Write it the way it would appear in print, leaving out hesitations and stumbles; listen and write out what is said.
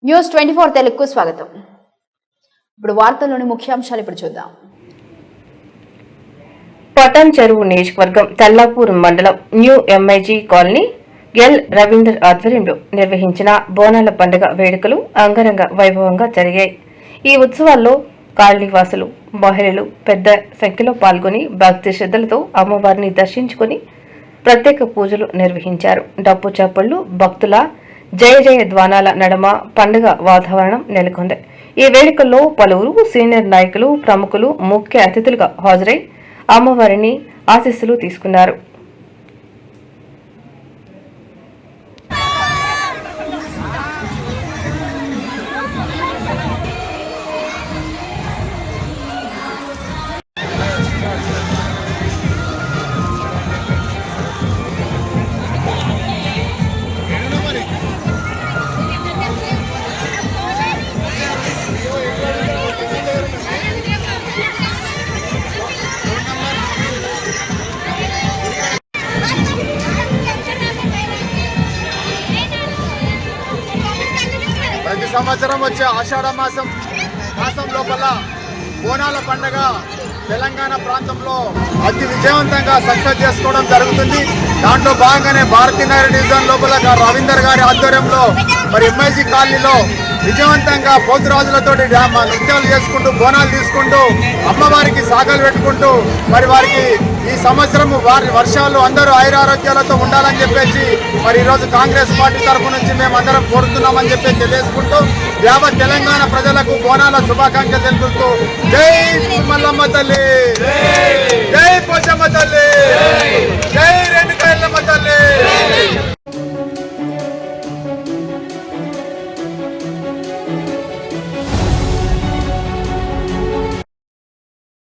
News 24 తెలుగుకు స్వాగతం. ఇప్పుడు వార్తల్లోని ముఖ్యాంశాలు ఇప్పుడు చూద్దాం. పటాన్ చెరువు నియోజకవర్గం తెల్లాపూర్ మండలం new MIG colony L Ravinder ఆధ్వర్యంలో నిర్వహించిన బోనాల పండుగ వేడుకలు అంగరంగ వైభవంగా జరిగాయి. ఈ ఉత్సవాల్లో కాలనీవాసులు, మహిళలు పెద్ద సంఖ్యలో పాల్గొని భక్తి శ్రద్ధలతో అమ్మవారిని దర్శించుకుని ప్రత్యేక పూజలు నిర్వహించారు. డప్పు చప్పుళ్లు, భక్తుల జయ జయ ధ్వానాల నడమ పండుగ వాతావరణం నెలకొంది. ఈ వేడుకల్లో పలువురు సీనియర్ నాయకులు, ప్రముఖులు ముఖ్య అతిథులుగా హాజరై అమ్మవారిని ఆశీస్సులు తీసుకున్నారు. ప్రతి సంవత్సరం వచ్చే ఆషాఢ మాసం లోపల బోనాల పండుగ తెలంగాణ ప్రాంతంలో అతి విజయవంతంగా సక్సెస్ చేసుకోవడం జరుగుతుంది. దాంట్లో భాగంగానే భారతీనగర్ డివిజన్ లోపల రవీందర్ గారి ఆధ్వర్యంలో మరి ఎంఐజీ కాలనీలో విజయవంతంగా పోతురాజులతోటి నృత్యాలు చేసుకుంటూ బోనాలు తీసుకుంటూ అమ్మవారికి సాగలు పెట్టుకుంటూ మరి వారికి ఈ సంవత్సరం వారి వర్షాలు అందరూ ఆయురారోగ్యాలతో ఉండాలని చెప్పేసి మరి ఈరోజు కాంగ్రెస్ పార్టీ తరఫు నుంచి మేము అందరం కోరుతున్నామని చెప్పి తెలియజేసుకుంటూ యావత్ తెలంగాణ ప్రజలకు బోనాల శుభాకాంక్షలు తెలుపుతూ జై మల్లమ్మ తల్లి, జై పోచమ్మ తల్లి, జై రేణుకా ఎల్లమ్మ తల్లి.